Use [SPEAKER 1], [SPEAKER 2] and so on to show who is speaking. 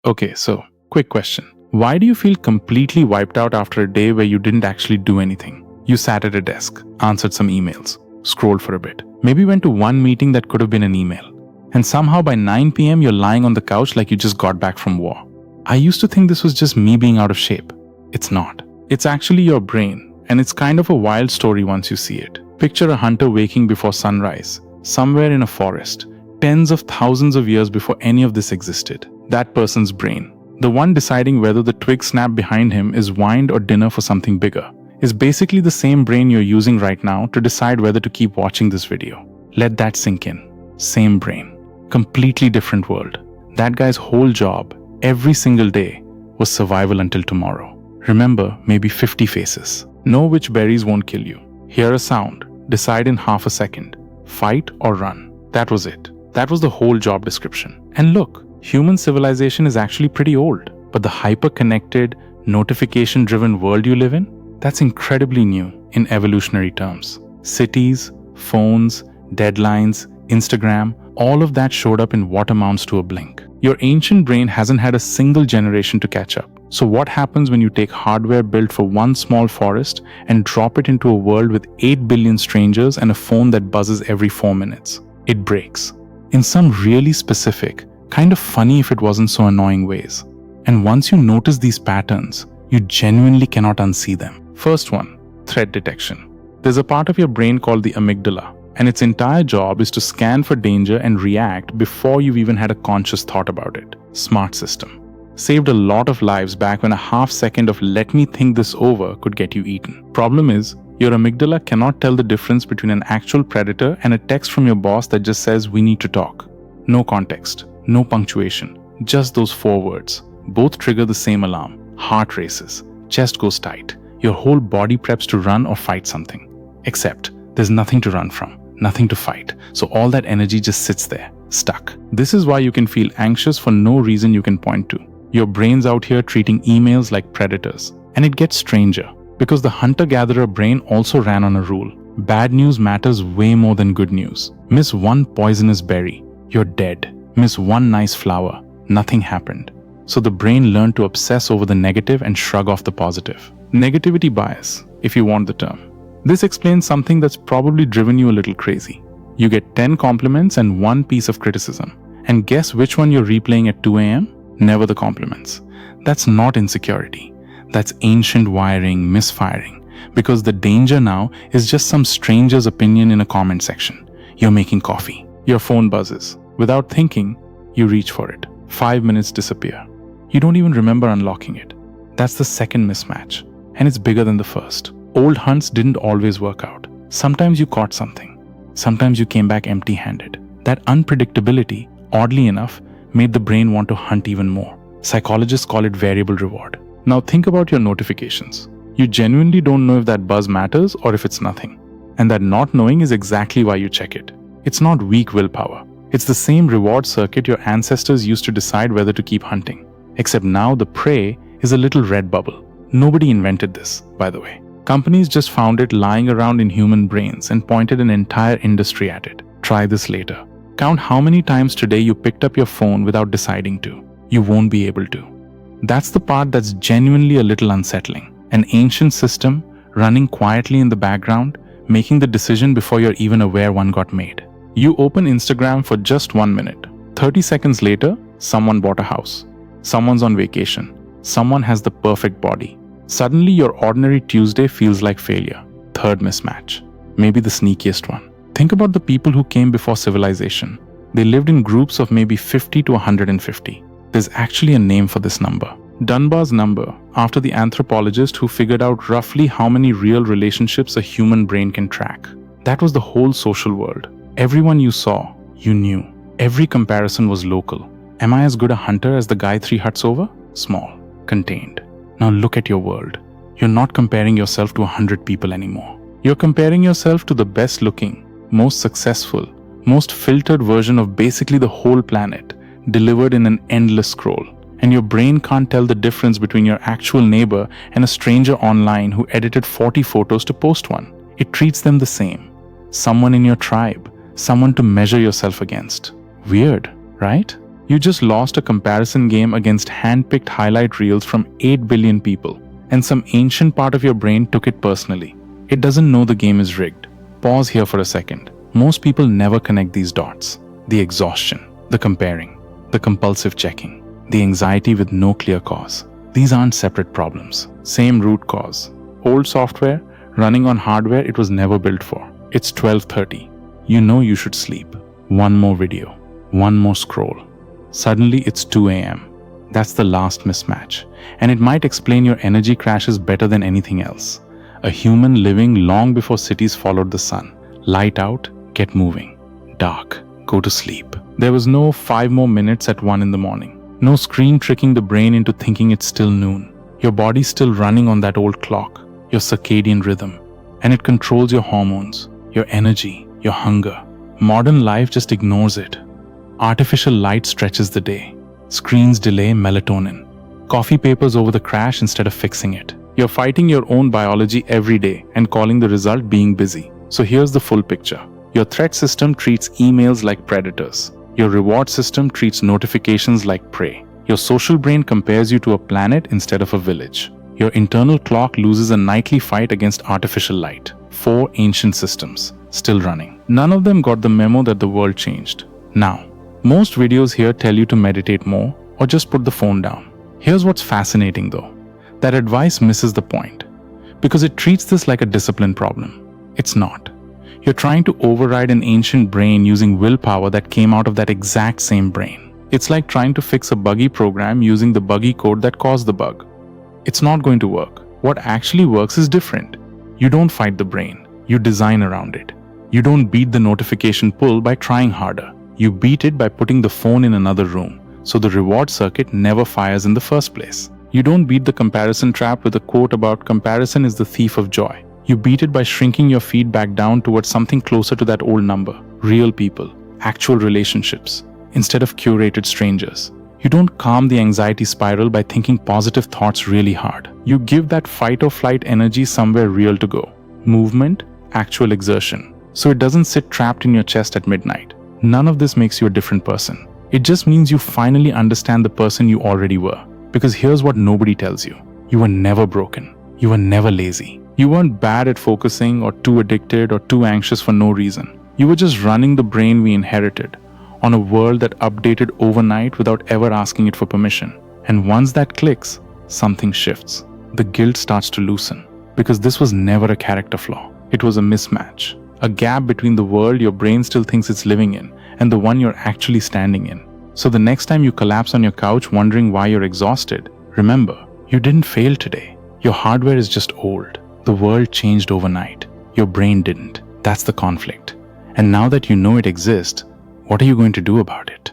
[SPEAKER 1] Okay, so quick question. Why do you feel completely wiped out after a day where you didn't actually do anything? You sat at a desk, answered some emails, scrolled for a bit, maybe went to one meeting that could have been an email. And somehow by 9 p.m., you're lying on the couch like you just got back from war. I used to think this was just me being out of shape. It's not. It's actually your brain, and it's kind of a wild story once you see it. Picture a hunter waking before sunrise, somewhere in a forest, tens of thousands of years before any of this existed. That person's brain, the one deciding whether the twig snap behind him is wind or dinner for something bigger, is basically the same brain you're using right now to decide whether to keep watching this video. Let that sink in. Same brain. Completely different world. That guy's whole job, every single day, was survival until tomorrow. Remember, maybe 50 faces. Know which berries won't kill you. Hear a sound. Decide in half a second. Fight or run. That was it. That was the whole job description. And look, human civilization is actually pretty old, but the hyper-connected, notification-driven world you live in, that's incredibly new in evolutionary terms. Cities, phones, deadlines, Instagram, all of that showed up in what amounts to a blink. Your ancient brain hasn't had a single generation to catch up. So what happens when you take hardware built for one small forest and drop it into a world with 8 billion strangers and a phone that buzzes every 4 minutes? It breaks. In some really specific, kind of funny if it wasn't so annoying ways. And once you notice these patterns, you genuinely cannot unsee them. First one, threat detection. There's a part of your brain called the amygdala, and its entire job is to scan for danger and react before you've even had a conscious thought about it. Smart system. Saved a lot of lives back when a half second of "let me think this over" could get you eaten. Problem is, your amygdala cannot tell the difference between an actual predator and a text from your boss that just says "we need to talk." No context, no punctuation, just those 4 words. Both trigger the same alarm. Heart races, chest goes tight, your whole body preps to run or fight something. Except, there's nothing to run from, nothing to fight, so all that energy just sits there, stuck. This is why you can feel anxious for no reason you can point to. Your brain's out here treating emails like predators. And it gets stranger, because the hunter-gatherer brain also ran on a rule. Bad news matters way more than good news. Miss one poisonous berry, you're dead. Miss one nice flower, nothing happened. So the brain learned to obsess over the negative and shrug off the positive. Negativity bias, if you want the term. This explains something that's probably driven you a little crazy. You get 10 compliments and 1 piece of criticism. And guess which one you're replaying at 2 a.m.? Never the compliments. That's not insecurity. That's ancient wiring misfiring. Because the danger now is just some stranger's opinion in a comment section. You're making coffee. Your phone buzzes. Without thinking, you reach for it. 5 minutes disappear. You don't even remember unlocking it. That's the second mismatch. And it's bigger than the first. Old hunts didn't always work out. Sometimes you caught something. Sometimes you came back empty-handed. That unpredictability, oddly enough, made the brain want to hunt even more. Psychologists call it variable reward. Now think about your notifications. You genuinely don't know if that buzz matters or if it's nothing. And that not knowing is exactly why you check it. It's not weak willpower. It's the same reward circuit your ancestors used to decide whether to keep hunting. Except now the prey is a little red bubble. Nobody invented this, by the way. Companies just found it lying around in human brains and pointed an entire industry at it. Try this later. Count how many times today you picked up your phone without deciding to. You won't be able to. That's the part that's genuinely a little unsettling. An ancient system running quietly in the background, making the decision before you're even aware one got made. You open Instagram for just 1 minute. 30 seconds later, someone bought a house. Someone's on vacation. Someone has the perfect body. Suddenly, your ordinary Tuesday feels like failure. Third mismatch. Maybe the sneakiest one. Think about the people who came before civilization. They lived in groups of maybe 50 to 150. There's actually a name for this number. Dunbar's number, after the anthropologist who figured out roughly how many real relationships a human brain can track. That was the whole social world. Everyone you saw, you knew. Every comparison was local. Am I as good a hunter as the guy 3 huts over? Small. Contained. Now look at your world. You're not comparing yourself to 100 people anymore. You're comparing yourself to the best looking, most successful, most filtered version of basically the whole planet, delivered in an endless scroll. And your brain can't tell the difference between your actual neighbor and a stranger online who edited 40 photos to post one. It treats them the same. Someone in your tribe, someone to measure yourself against. Weird, right? You just lost a comparison game against hand-picked highlight reels from 8 billion people, and some ancient part of your brain took it personally. It doesn't know the game is rigged. Pause here for a second. Most people never connect these dots. The exhaustion, the comparing, the compulsive checking, the anxiety with no clear cause. These aren't separate problems. Same root cause. Old software running on hardware it was never built for. It's 12:30. You know you should sleep. One more video. One more scroll. Suddenly it's 2 a.m. That's the last mismatch. And it might explain your energy crashes better than anything else. A human living long before cities followed the sun. Light out, get moving. Dark, go to sleep. There was no 5 more minutes at 1 in the morning. No screen tricking the brain into thinking it's still noon. Your body's still running on that old clock, your circadian rhythm. And it controls your hormones, your energy, your hunger. Modern life just ignores it. Artificial light stretches the day. Screens delay melatonin. Coffee papers over the crash instead of fixing it. You're fighting your own biology every day and calling the result being busy. So here's the full picture. Your threat system treats emails like predators. Your reward system treats notifications like prey. Your social brain compares you to a planet instead of a village. Your internal clock loses a nightly fight against artificial light. 4 ancient systems, still running. None of them got the memo that the world changed. Now, most videos here tell you to meditate more or just put the phone down. Here's what's fascinating though. That advice misses the point. Because it treats this like a discipline problem. It's not. You're trying to override an ancient brain using willpower that came out of that exact same brain. It's like trying to fix a buggy program using the buggy code that caused the bug. It's not going to work. What actually works is different. You don't fight the brain. You design around it. You don't beat the notification pull by trying harder. You beat it by putting the phone in another room, so the reward circuit never fires in the first place. You don't beat the comparison trap with a quote about comparison is the thief of joy. You beat it by shrinking your feedback down towards something closer to that old number. Real people, actual relationships, instead of curated strangers. You don't calm the anxiety spiral by thinking positive thoughts really hard. You give that fight or flight energy somewhere real to go. Movement, actual exertion. So it doesn't sit trapped in your chest at midnight. None of this makes you a different person. It just means you finally understand the person you already were. Because here's what nobody tells you. You were never broken. You were never lazy. You weren't bad at focusing or too addicted or too anxious for no reason. You were just running the brain we inherited on a world that updated overnight without ever asking it for permission. And once that clicks, something shifts. The guilt starts to loosen. Because this was never a character flaw. It was a mismatch. A gap between the world your brain still thinks it's living in and the one you're actually standing in. So the next time you collapse on your couch wondering why you're exhausted, remember, you didn't fail today. Your hardware is just old. The world changed overnight. Your brain didn't. That's the conflict. And now that you know it exists, what are you going to do about it?